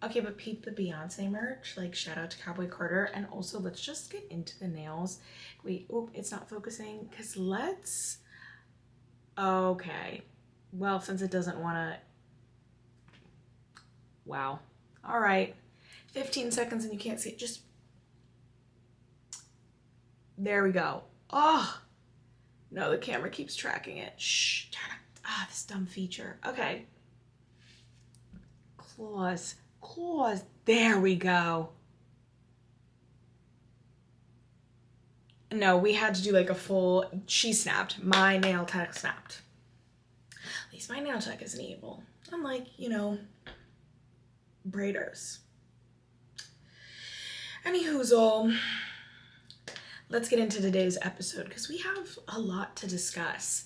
Okay, but peep the Beyonce merch. Like, shout out to Cowboy Carter. And also, let's just get into the nails. Wait, oh, it's not focusing. Because let's... Okay. Well, since it doesn't want to... Wow. All right. 15 seconds and you can't see it. Just... There we go. Oh! No, the camera keeps tracking it. Shh. Turn it. Ah, this dumb feature. Okay. Claws. Claws. There we go. No, we had to do like a full... She snapped. My nail tech snapped. At least my nail tech isn't evil. Unlike, braiders. Anyhoozle, let's get into today's episode because we have a lot to discuss.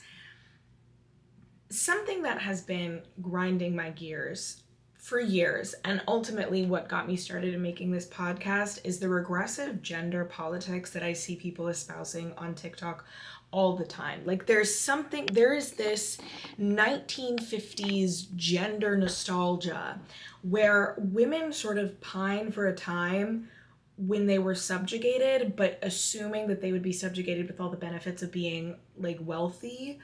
Something that has been grinding my gears for years, and ultimately what got me started in making this podcast, is the regressive gender politics that I see people espousing on TikTok all the time. Like, there is this 1950s gender nostalgia where women sort of pine for a time when they were subjugated, but assuming that they would be subjugated with all the benefits of being like wealthy.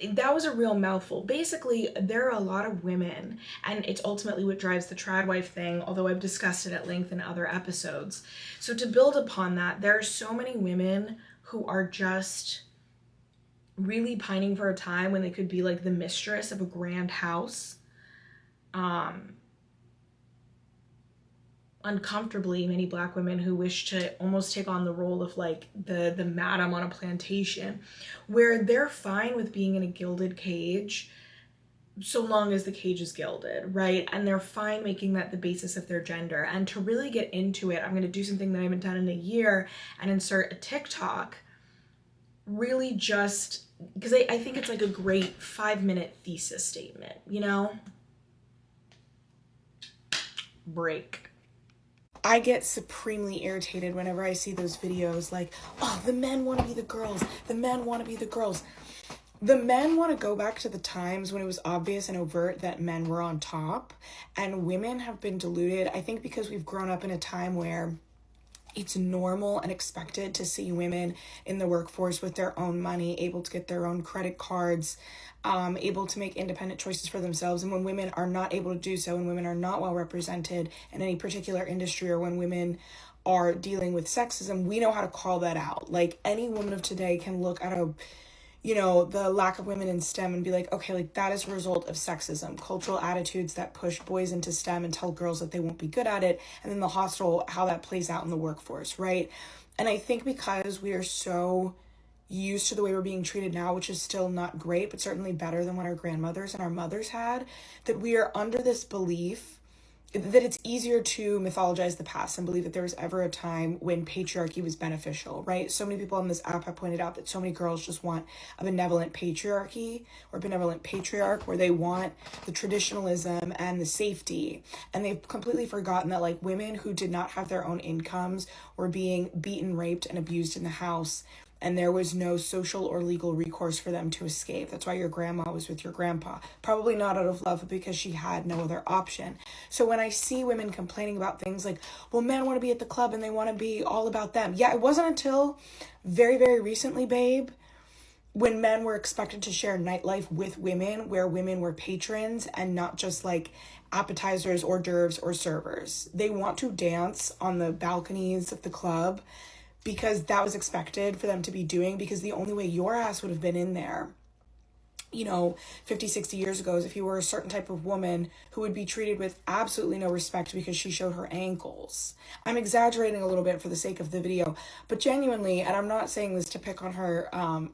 That was a real mouthful. Basically, there are a lot of women, and it's ultimately what drives the trad wife thing, although I've discussed it at length in other episodes. So to build upon that, there are so many women who are just really pining for a time when they could be like the mistress of a grand house. Uncomfortably, many Black women who wish to almost take on the role of like the madam on a plantation, where they're fine with being in a gilded cage so long as the cage is gilded, right? And they're fine making that the basis of their gender. And to really get into it, I'm going to do something that I haven't done in a year and insert a TikTok, really just because I think it's like a great 5-minute thesis statement, Break. I get supremely irritated whenever I see those videos like, oh, the men want to be the girls. The men want to be the girls. The men want to go back to the times when it was obvious and overt that men were on top, and women have been deluded. I think because we've grown up in a time where it's normal and expected to see women in the workforce with their own money, able to get their own credit cards, able to make independent choices for themselves. And when women are not able to do so, when women are not well represented in any particular industry, or when women are dealing with sexism, we know how to call that out. Like, any woman of today can look at the lack of women in STEM and be like, okay, like that is a result of sexism, cultural attitudes that push boys into STEM and tell girls that they won't be good at it, and then the hostile, how that plays out in the workforce, right? And I think because we are so used to the way we're being treated now, which is still not great, but certainly better than what our grandmothers and our mothers had, that we are under this belief that it's easier to mythologize the past and believe that there was ever a time when patriarchy was beneficial, right? So many people on this app have pointed out that so many girls just want a benevolent patriarchy or benevolent patriarch, where they want the traditionalism and the safety. And they've completely forgotten that like women who did not have their own incomes were being beaten, raped, and abused in the house, and there was no social or legal recourse for them to escape. That's why your grandma was with your grandpa. Probably not out of love, but because she had no other option. So when I see women complaining about things like, well, men want to be at the club and they want to be all about them. Yeah, it wasn't until very, very recently, babe, when men were expected to share nightlife with women, where women were patrons and not just like appetizers, hors d'oeuvres, or servers. They want to dance on the balconies of the club because that was expected for them to be doing, because the only way your ass would have been in there, 50, 60 years ago, is if you were a certain type of woman who would be treated with absolutely no respect because she showed her ankles. I'm exaggerating a little bit for the sake of the video, but genuinely, and I'm not saying this to pick on her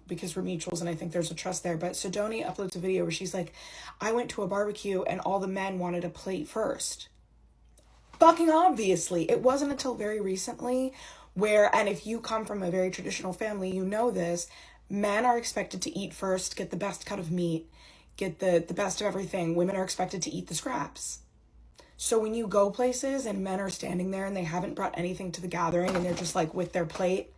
because we're mutuals and I think there's a trust there, but Sidoni uploads a video where she's like, I went to a barbecue and all the men wanted a plate first. Fucking obviously. It wasn't until very recently where, and if you come from a very traditional family, you know this, men are expected to eat first, get the best cut of meat, get the best of everything. Women are expected to eat the scraps. So when you go places and men are standing there and they haven't brought anything to the gathering and they're just like with their plate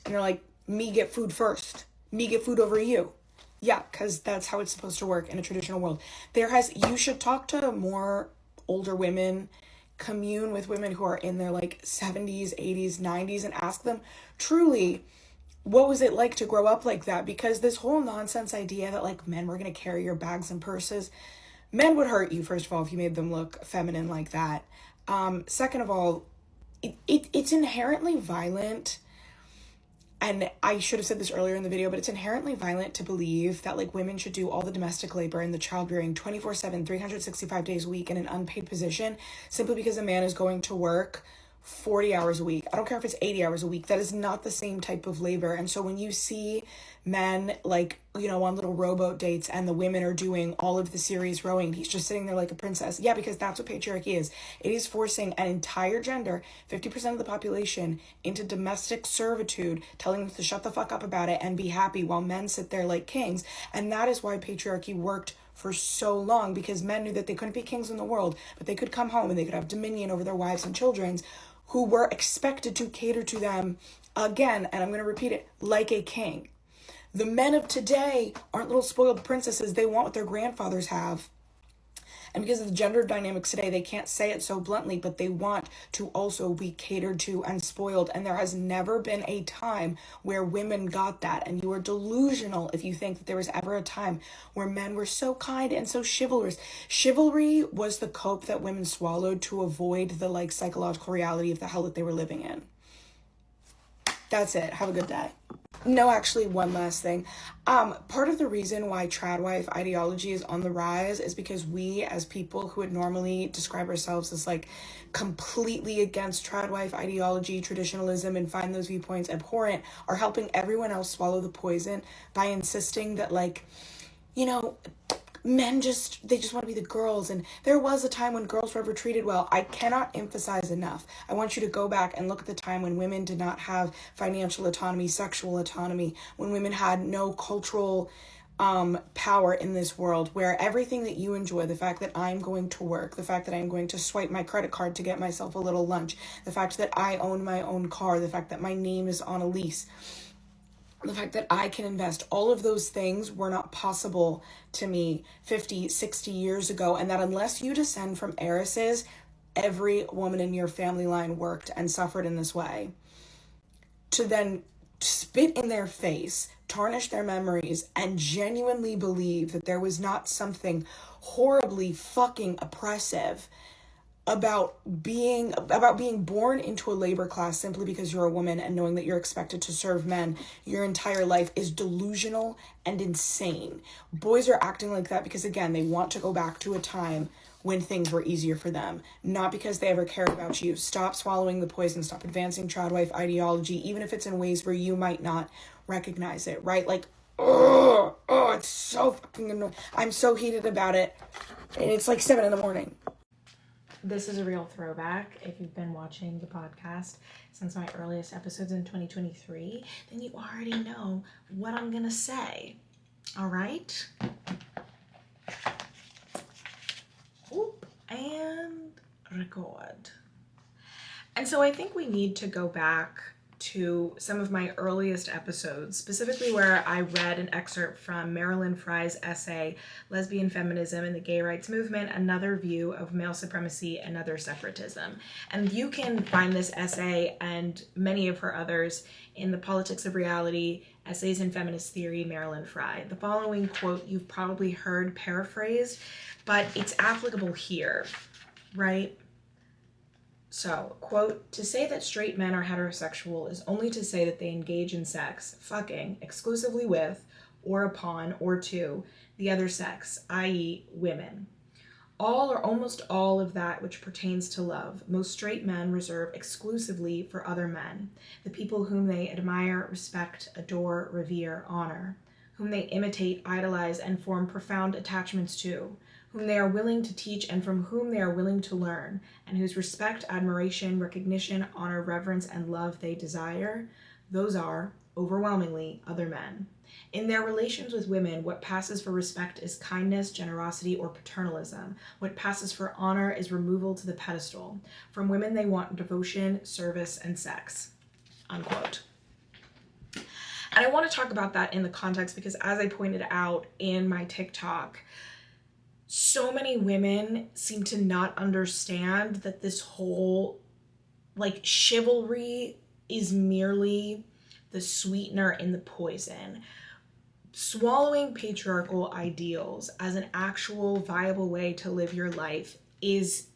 and they're like, me get food first, me get food over you. Yeah, because that's how it's supposed to work in a traditional world. You should talk to more older women, commune with women who are in their like 70s, 80s, 90s and ask them truly, what was it like to grow up like that? Because this whole nonsense idea that like men were going to carry your bags and purses, men would hurt you, first of all, if you made them look feminine like that. Second of all, it's inherently violent. And I should have said this earlier in the video, but it's inherently violent to believe that like women should do all the domestic labor and the child rearing 24/7, 365 days a week in an unpaid position simply because a man is going to work 40 hours a week. I don't care if it's 80 hours a week. That is not the same type of labor. And so when you see men like, you know, on little rowboat dates and the women are doing all of the serious rowing, he's just sitting there like a princess. Yeah, because that's what patriarchy is. It is forcing an entire gender, 50% of the population, into domestic servitude, telling them to shut the fuck up about it and be happy while men sit there like kings. And that is why patriarchy worked for so long, because men knew that they couldn't be kings in the world, but they could come home and they could have dominion over their wives and children, who were expected to cater to them, again, and I'm going to repeat it, like a king. The men of today aren't little spoiled princesses. They want what their grandfathers have. And because of the gender dynamics today, they can't say it so bluntly, but they want to also be catered to and spoiled. And there has never been a time where women got that. And you are delusional if you think that there was ever a time where men were so kind and so chivalrous. Chivalry was the cope that women swallowed to avoid the like psychological reality of the hell that they were living in. That's it. Have a good day. No, actually, one last thing. Part of the reason why trad wife ideology is on the rise is because we, as people who would normally describe ourselves as like completely against trad wife ideology, traditionalism, and find those viewpoints abhorrent, are helping everyone else swallow the poison by insisting that like, you know, men they just want to be the girls, and there was a time when girls were ever treated well. I cannot emphasize enough. I want you to go back and look at the time when women did not have financial autonomy, sexual autonomy, when women had no cultural power in this world, where everything that you enjoy, the fact that I'm going to work, the fact that I'm going to swipe my credit card to get myself a little lunch, the fact that I own my own car, the fact that my name is on a lease, the fact that I can invest, all of those things were not possible to me 50, 60 years ago. And that unless you descend from heiresses, every woman in your family line worked and suffered in this way. To then spit in their face, tarnish their memories, and genuinely believe that there was not something horribly fucking oppressive about being born into a labor class simply because you're a woman and knowing that you're expected to serve men your entire life is delusional and insane. Boys are acting like that because, again, they want to go back to a time when things were easier for them, not because they ever cared about you. Stop swallowing the poison. Stop advancing trad wife ideology, even if it's in ways where you might not recognize it, right? Like, oh, it's so fucking annoying. I'm so heated about it, and it's like 7 a.m. This is a real throwback. If you've been watching the podcast since my earliest episodes in 2023, then you already know what I'm gonna say. All right? Oop, and record. And so I think we need to go back to some of my earliest episodes, specifically where I read an excerpt from Marilyn Frye's essay, Lesbian Feminism and the Gay Rights Movement, Another View of Male Supremacy and Other Separatism. And you can find this essay and many of her others in the Politics of Reality, Essays in Feminist Theory, Marilyn Frye. The following quote you've probably heard paraphrased, but it's applicable here, right? So, quote, "To say that straight men are heterosexual is only to say that they engage in sex, fucking, exclusively with, or upon, or to, the other sex, i.e. women. All or almost all of that which pertains to love, most straight men reserve exclusively for other men, the people whom they admire, respect, adore, revere, honor, whom they imitate, idolize, and form profound attachments to, whom they are willing to teach and from whom they are willing to learn, and whose respect, admiration, recognition, honor, reverence, and love they desire, those are, overwhelmingly, other men. In their relations with women, what passes for respect is kindness, generosity, or paternalism. What passes for honor is removal to the pedestal. From women they want devotion, service, and sex." Unquote. And I want to talk about that in the context because, as I pointed out in my TikTok, so many women seem to not understand that this whole like chivalry is merely the sweetener in the poison. Swallowing patriarchal ideals as an actual viable way to live your life is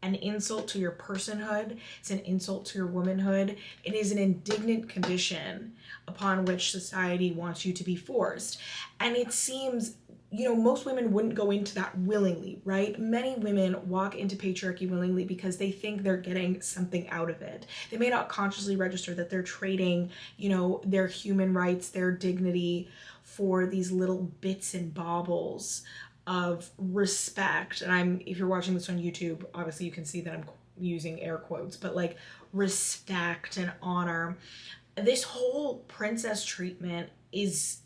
an insult to your personhood. It's an insult to your womanhood. It is an indignant condition upon which society wants you to be forced. And it seems, most women wouldn't go into that willingly, right? Many women walk into patriarchy willingly because they think they're getting something out of it. They may not consciously register that they're trading, their human rights, their dignity for these little bits and baubles of respect. And if you're watching this on YouTube, obviously you can see that I'm using air quotes, but like respect and honor. This whole princess treatment is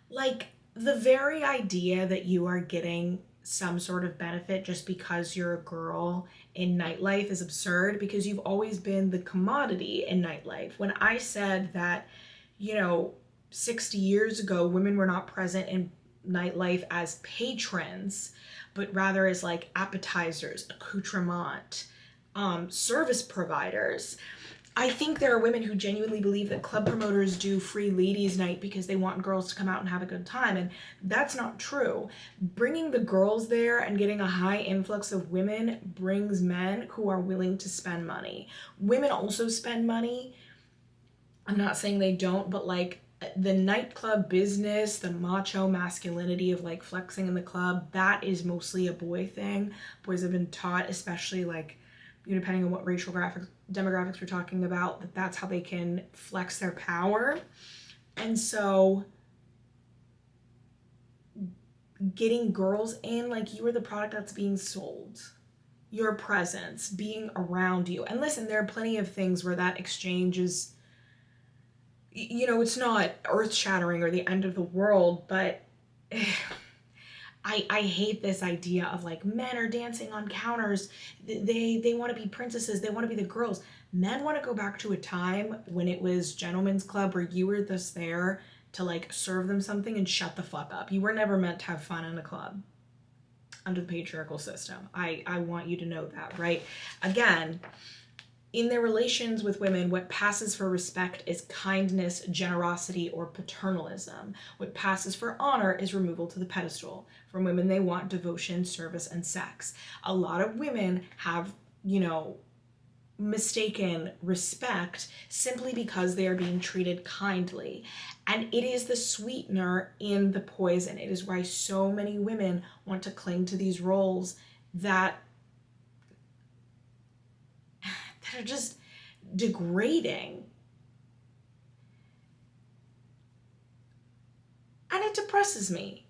like the very idea that you are getting some sort of benefit just because you're a girl in nightlife is absurd, because you've always been the commodity in nightlife. When I said that, 60 years ago, women were not present in nightlife as patrons, but rather as like appetizers, accoutrement, service providers. I think there are women who genuinely believe that club promoters do free ladies' night because they want girls to come out and have a good time, and that's not true. Bringing the girls there and getting a high influx of women brings men who are willing to spend money. Women also spend money. I'm not saying they don't, but like the nightclub business, the macho masculinity of like flexing in the club, that is mostly a boy thing. Boys have been taught, especially like, depending on what racial demographics we're talking about, that's how they can flex their power. And so getting girls in, like, you are the product that's being sold. Your presence, being around you. And listen, there are plenty of things where that exchange is, it's not earth-shattering or the end of the world, but I hate this idea of like men are dancing on counters. They want to be princesses. They want to be the girls. Men want to go back to a time when it was gentlemen's club where you were just there to like serve them something and shut the fuck up. You were never meant to have fun in a club under the patriarchal system. I want you to know that, right? Again, in their relations with women, what passes for respect is kindness, generosity, or paternalism. What passes for honor is removal to the pedestal. From women, they want devotion, service, and sex. A lot of women have, mistaken respect simply because they are being treated kindly. And it is the sweetener in the poison. It is why so many women want to cling to these roles that are just degrading. And it depresses me.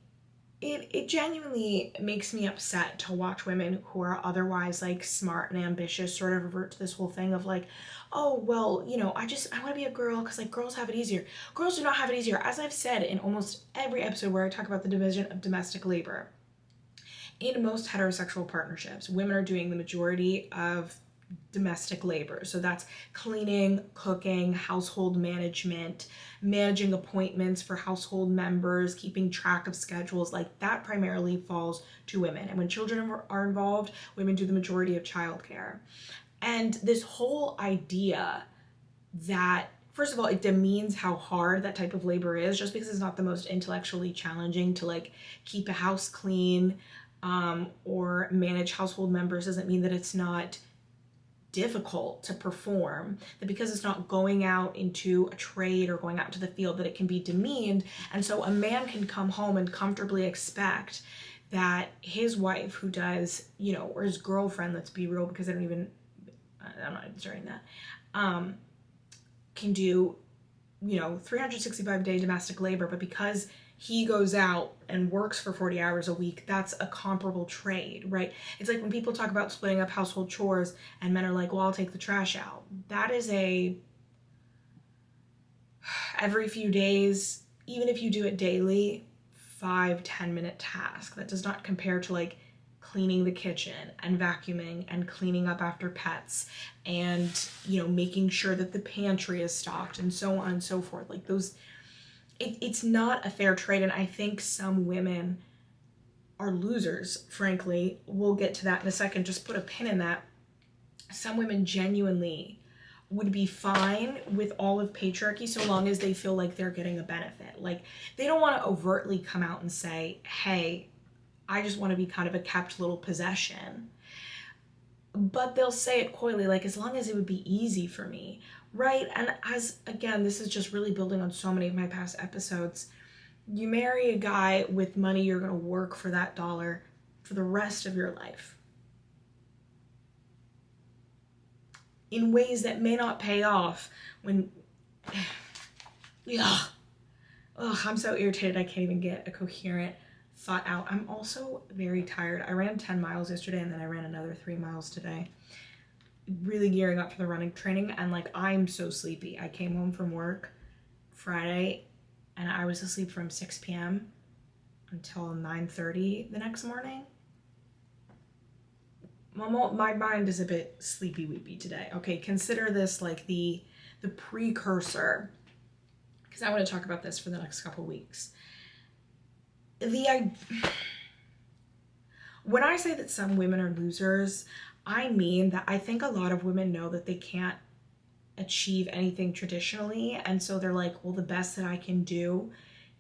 It genuinely makes me upset to watch women who are otherwise like smart and ambitious sort of revert to this whole thing of like, oh, well, I want to be a girl because like girls have it easier. Girls do not have it easier. As I've said in almost every episode where I talk about the division of domestic labor, in most heterosexual partnerships, women are doing the majority of domestic labor. So that's cleaning, cooking, household management, managing appointments for household members, keeping track of schedules. Like that primarily falls to women. And when children are involved, women do the majority of childcare. And this whole idea that, first of all, it demeans how hard that type of labor is. Just because it's not the most intellectually challenging to like keep a house clean or manage household members doesn't mean that it's not difficult to perform, that because it's not going out into a trade or going out into the field that it can be demeaned. And so a man can come home and comfortably expect that his wife who does, or his girlfriend, let's be real, because I'm not inserting that, can do, 365-day domestic labor, but because he goes out and works for 40 hours a week, that's a comparable trade, right? It's like when people talk about splitting up household chores and men are like, well, I'll take the trash out. That is every few days, even if you do it daily, 5-10 minute task. That does not compare to like cleaning the kitchen and vacuuming and cleaning up after pets and, making sure that the pantry is stocked and so on and so forth. Like those, it's not a fair trade. And I think some women are losers, frankly. We'll get to that in a second. Just put a pin in that. Some women genuinely would be fine with all of patriarchy so long as they feel like they're getting a benefit. Like, they don't want to overtly come out and say, hey, I just want to be kind of a kept little possession. But they'll say it coyly, like, as long as it would be easy for me, right? And as, again, this is just really building on so many of my past episodes. You marry a guy with money, you're going to work for that dollar for the rest of your life, in ways that may not pay off when, yeah. Ugh, I'm so irritated I can't even get a coherent thought out. I'm also very tired. I ran 10 miles yesterday and then I ran another 3 miles today. Really gearing up for the running training, and like, I'm so sleepy. I came home from work Friday and I was asleep from 6 p.m. until 9:30 the next morning. My mind is a bit sleepy weepy today. Okay, consider this like the precursor, because I want to talk about this for the next couple weeks. When I say that some women are losers, I mean that I think a lot of women know that they can't achieve anything traditionally, and so they're like, well, the best that I can do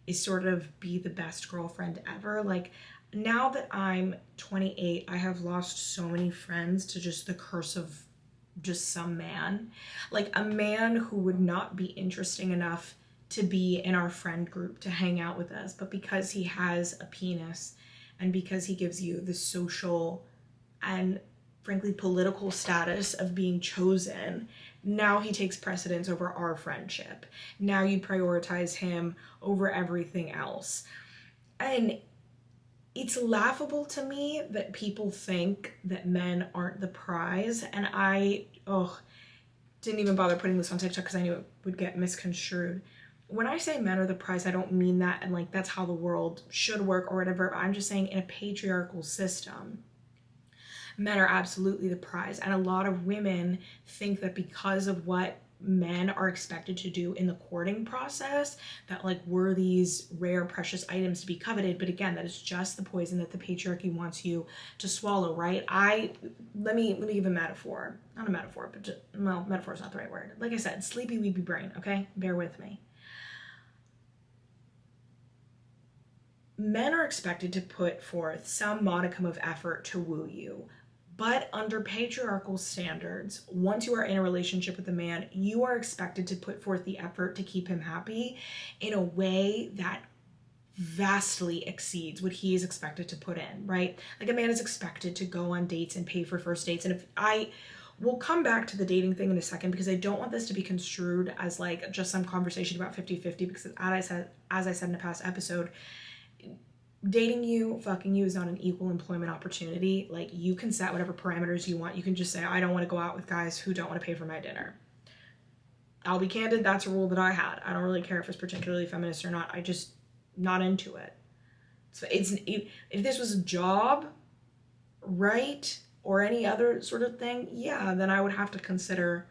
is sort of be the best girlfriend ever. Like, now that I'm 28, I have lost so many friends to just the curse of just some man. Like, a man who would not be interesting enough to be in our friend group, to hang out with us, but because he has a penis and because he gives you the social and frankly political status of being chosen, now he takes precedence over our friendship. Now you prioritize him over everything else. And it's laughable to me that people think that men aren't the prize. And I didn't even bother putting this on TikTok because I knew it would get misconstrued. When I say men are the prize, I don't mean that and like that's how the world should work or whatever. I'm just saying, in a patriarchal system, men are absolutely the prize. And a lot of women think that because of what men are expected to do in the courting process, that like we're these rare, precious items to be coveted. But again, that is just the poison that the patriarchy wants you to swallow, right? Let me give a metaphor. Not a metaphor, but just, well, metaphor is not the right word. Like I said, sleepy, weepy brain, okay? Bear with me. Men are expected to put forth some modicum of effort to woo you. But under patriarchal standards, once you are in a relationship with a man, you are expected to put forth the effort to keep him happy in a way that vastly exceeds what he is expected to put in, right? Like, a man is expected to go on dates and pay for first dates. And we'll come back to the dating thing in a second, because I don't want this to be construed as like just some conversation about 50-50, because as I said in a past episode, dating you, fucking you is not an equal employment opportunity. Like, you can set whatever parameters you want. You can just say, I don't want to go out with guys who don't want to pay for my dinner. I'll be candid, that's a rule that I had. I don't really care if it's particularly feminist or not. I just not into it. So if this was a job, right, or any other sort of thing, yeah, then I would have to consider,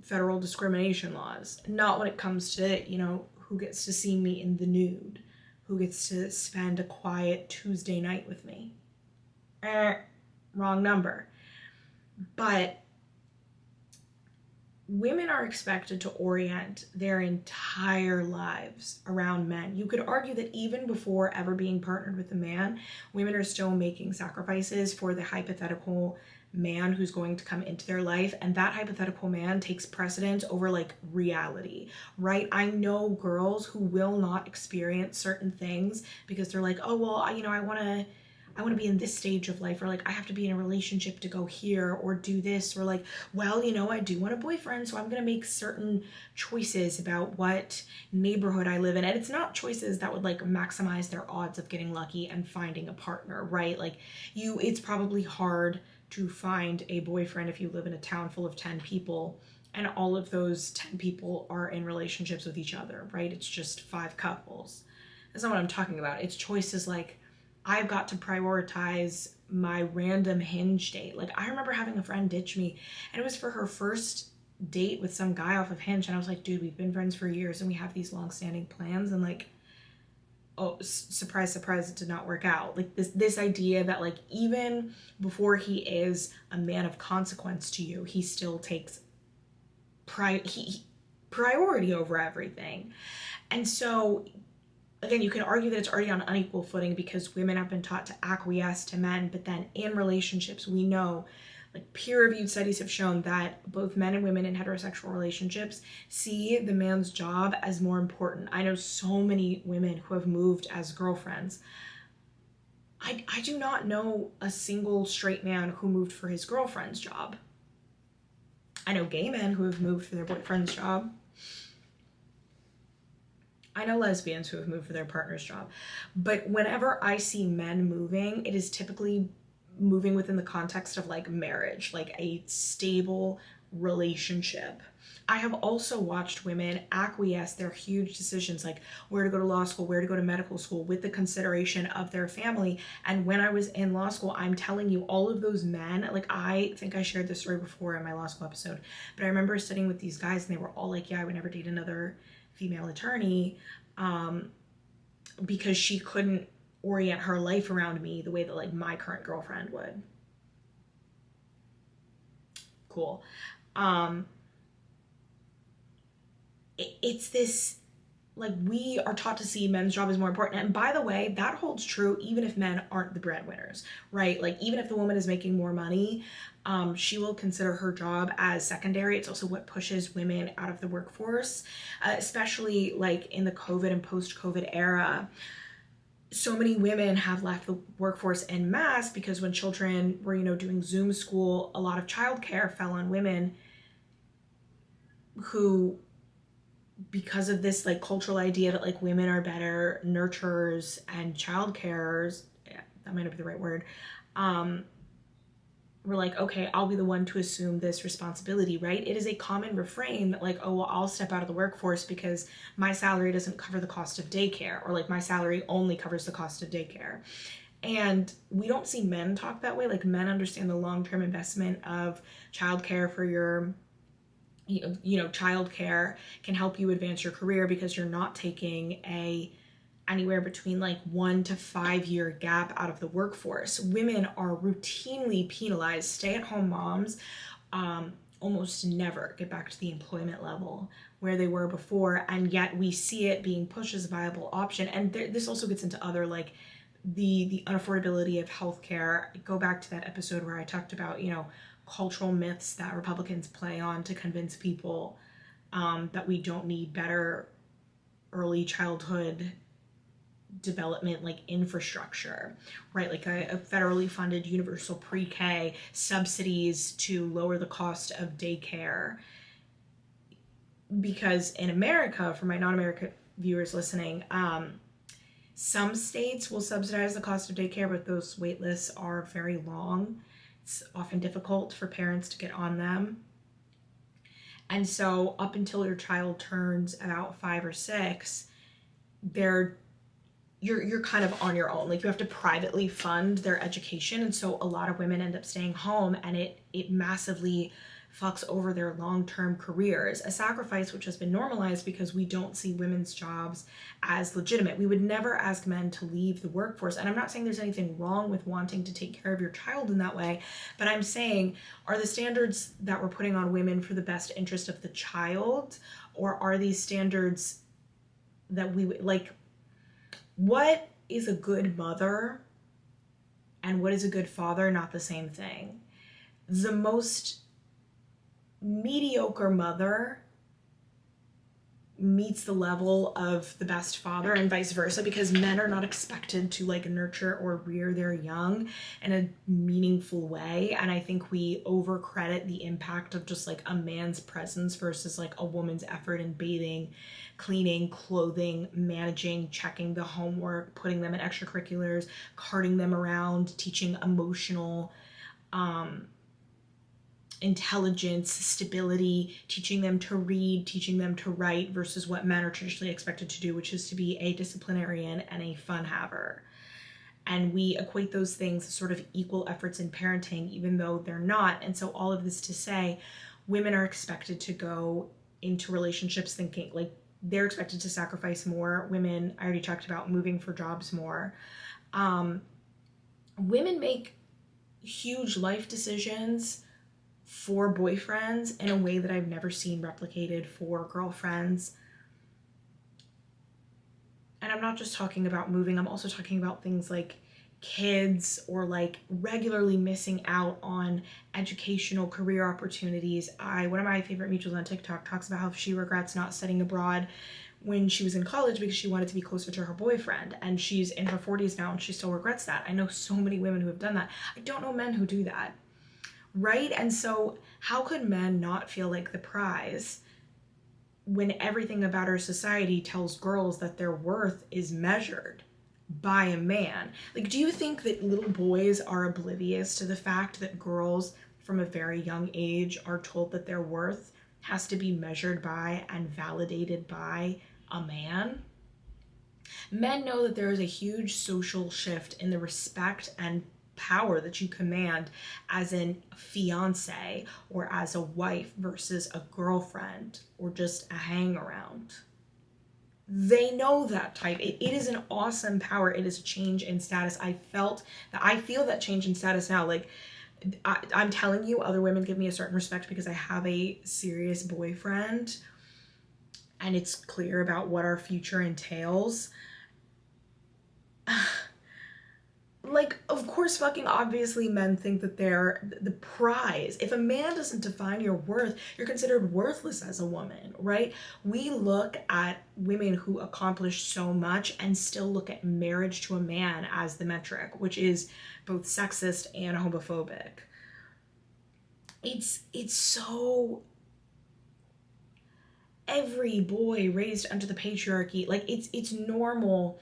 federal discrimination laws. Not when it comes to, who gets to see me in the nude. Who gets to spend a quiet Tuesday night with me? Wrong number. But women are expected to orient their entire lives around men. You could argue that even before ever being partnered with a man, women are still making sacrifices for the hypothetical man who's going to come into their life, and that hypothetical man takes precedence over like reality, right? I know girls who will not experience certain things because they're like, oh well, I want to be in this stage of life, or like I have to be in a relationship to go here or do this, or like, well, I do want a boyfriend, so I'm going to make certain choices about what neighborhood I live in. And it's not choices that would like maximize their odds of getting lucky and finding a partner, right? Like, it's probably hard to find a boyfriend if you live in a town full of 10 people and all of those 10 people are in relationships with each other, right? It's just 5 couples. That's not what I'm talking about. It's choices like, I've got to prioritize my random Hinge date. Like, I remember having a friend ditch me, and it was for her first date with some guy off of Hinge, and I was like, dude, we've been friends for years and we have these long-standing plans, and like, oh, surprise, surprise, it did not work out. Like this idea that like even before he is a man of consequence to you, he still takes priority over everything. And so again, you can argue that it's already on unequal footing because women have been taught to acquiesce to men, but then in relationships, we know, like peer-reviewed studies have shown that both men and women in heterosexual relationships see the man's job as more important. I know so many women who have moved as girlfriends. I do not know a single straight man who moved for his girlfriend's job. I know gay men who have moved for their boyfriend's job. I know lesbians who have moved for their partner's job. But whenever I see men moving, it is typically moving within the context of like marriage, like a stable relationship. I have also watched women acquiesce their huge decisions, like where to go to law school, where to go to medical school, with the consideration of their family. And when I was in law school, I'm telling you, all of those men, like I think I shared this story before in my law school episode, but I remember studying with these guys and they were all like, yeah, I would never date another female attorney because she couldn't orient her life around me the way that like my current girlfriend would. Cool. It's this, like, we are taught to see men's job as more important. And by the way, that holds true even if men aren't the breadwinners, right? Like even if the woman is making more money, she will consider her job as secondary. It's also what pushes women out of the workforce, especially like in the COVID and post-COVID era. So many women have left the workforce en masse because when children were, doing Zoom school, a lot of childcare fell on women who, because of this like cultural idea that like women are better nurturers and childcarers, yeah, that might not be the right word, we're like, okay, I'll be the one to assume this responsibility, right? It is a common refrain that like, oh, well, I'll step out of the workforce because my salary doesn't cover the cost of daycare, or like my salary only covers the cost of daycare. And we don't see men talk that way. Like men understand the long-term investment of childcare for your, childcare can help you advance your career because you're not taking anywhere between like 1 to 5 year gap out of the workforce. Women are routinely penalized. Stay-at-home moms almost never get back to the employment level where they were before, and yet we see it being pushed as a viable option. And this also gets into other like the unaffordability of healthcare. Go back to that episode where I talked about cultural myths that Republicans play on to convince people that we don't need better early childhood development, like infrastructure, right? Like a federally funded universal pre-K, subsidies to lower the cost of daycare. Because in America, for my non-American viewers listening, some states will subsidize the cost of daycare, but those wait lists are very long. It's often difficult for parents to get on them. And so up until your child turns about 5 or 6, you're kind of on your own. Like you have to privately fund their education. And so a lot of women end up staying home, and it massively fucks over their long-term careers, a sacrifice which has been normalized because we don't see women's jobs as legitimate. We would never ask men to leave the workforce. And I'm not saying there's anything wrong with wanting to take care of your child in that way, but I'm saying, are the standards that we're putting on women for the best interest of the child, or are these standards that we like, what is a good mother and what is a good father not the same thing? The most mediocre mother meets the level of the best father, and vice versa, because men are not expected to like nurture or rear their young in a meaningful way. And I think we overcredit the impact of just like a man's presence versus like a woman's effort in bathing, cleaning, clothing, managing, checking the homework, putting them in extracurriculars, carting them around, teaching emotional intelligence, stability, teaching them to read, teaching them to write, versus what men are traditionally expected to do, which is to be a disciplinarian and a fun haver. And we equate those things as sort of equal efforts in parenting, even though they're not. And so all of this to say, women are expected to go into relationships thinking like they're expected to sacrifice more. Women, I already talked about moving for jobs more. Women make huge life decisions for boyfriends in a way that I've never seen replicated for girlfriends. And I'm not just talking about moving, I'm also talking about things like kids, or like regularly missing out on educational career opportunities. One of my favorite mutuals on TikTok talks about how she regrets not studying abroad when she was in college because she wanted to be closer to her boyfriend, and she's in her 40s now and she still regrets that. I know so many women who have done that. I don't know men who do that, right? And so how could men not feel like the prize when everything about our society tells girls that their worth is measured by a man? Like, do you think that little boys are oblivious to the fact that girls from a very young age are told that their worth has to be measured by and validated by a man? Men know that there is a huge social shift in the respect and power that you command as a fiance or as a wife versus a girlfriend or just a hang around. They know that type. It is an awesome power. It is a change in status. I feel that change in status now. Like, I'm telling you, other women give me a certain respect because I have a serious boyfriend and it's clear about what our future entails. Like, of course, fucking obviously men think that they're the prize. If a man doesn't define your worth, you're considered worthless as a woman, right? We look at women who accomplish so much and still look at marriage to a man as the metric, which is both sexist and homophobic. It's so... Every boy raised under the patriarchy, like, it's normal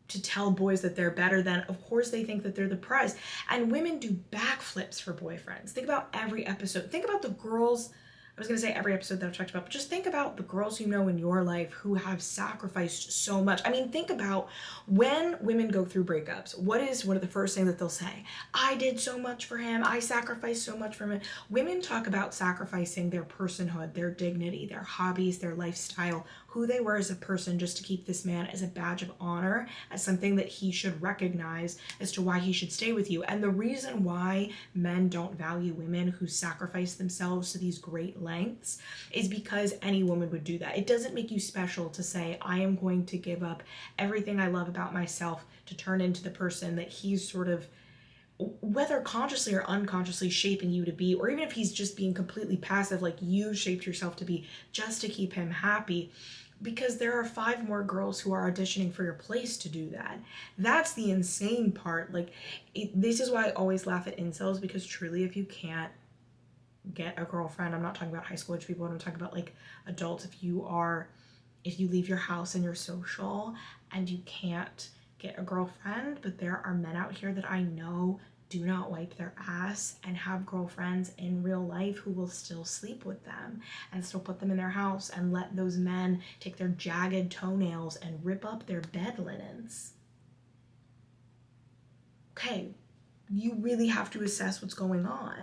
to tell boys that they're better than. Of course they think that they're the prize. And women do backflips for boyfriends. Think about every episode. Think about the girls, I was going to say every episode that I've talked about, but just think about the girls you know in your life who have sacrificed so much. I mean, think about when women go through breakups, what is one of the first things that they'll say? I did so much for him. I sacrificed so much for him. Women talk about sacrificing their personhood, their dignity, their hobbies, their lifestyle, who they were as a person, just to keep this man as a badge of honor, as something that he should recognize as to why he should stay with you. And the reason why men don't value women who sacrifice themselves to these great lengths is because any woman would do that. It doesn't make you special to say, I am going to give up everything I love about myself to turn into the person that he's sort of, whether consciously or unconsciously, shaping you to be, or even if he's just being completely passive, like you shaped yourself to be, just to keep him happy. Because there are 5 more girls who are auditioning for your place to do that. That's the insane part. Like, this is why I always laugh at incels, because truly, if you can't get a girlfriend, I'm not talking about high school age people, I'm talking about like adults. If you leave your house and you're social and you can't get a girlfriend, but there are men out here that I know do not wipe their ass and have girlfriends in real life who will still sleep with them and still put them in their house and let those men take their jagged toenails and rip up their bed linens. Okay, you really have to assess what's going on.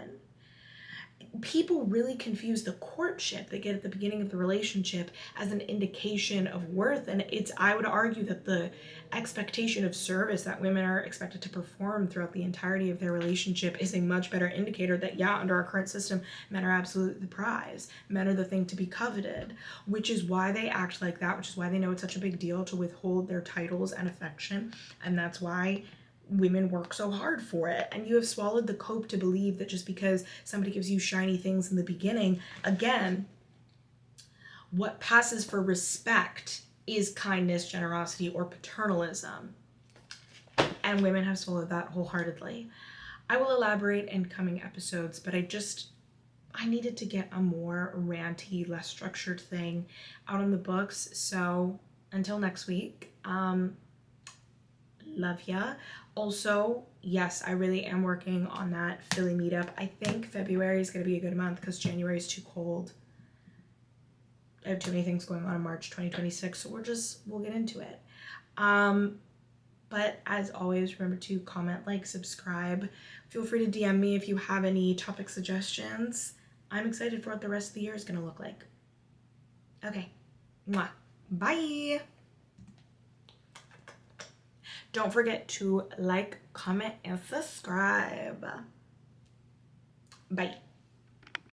People really confuse the courtship they get at the beginning of the relationship as an indication of worth. And I would argue that the expectation of service that women are expected to perform throughout the entirety of their relationship is a much better indicator that, yeah, under our current system, men are absolutely the prize. Men are the thing to be coveted, which is why they act like that, which is why they know it's such a big deal to withhold their titles and affection. And that's why women work so hard for it. And you have swallowed the cope to believe that just because somebody gives you shiny things in the beginning, again, what passes for respect is kindness, generosity, or paternalism. And women have swallowed that wholeheartedly. I will elaborate in coming episodes, but I needed to get a more ranty, less structured thing out on the books. So until next week, love ya. Also, yes, I really am working on that Philly meetup. I think February is going to be a good month because January is too cold. I have too many things going on in March 2026, so we'll get into it. But as always, remember to comment, like, subscribe. Feel free to DM me if you have any topic suggestions. I'm excited for what the rest of the year is going to look like. Okay. Mwah. Bye. Don't forget to like, comment, and subscribe. Bye.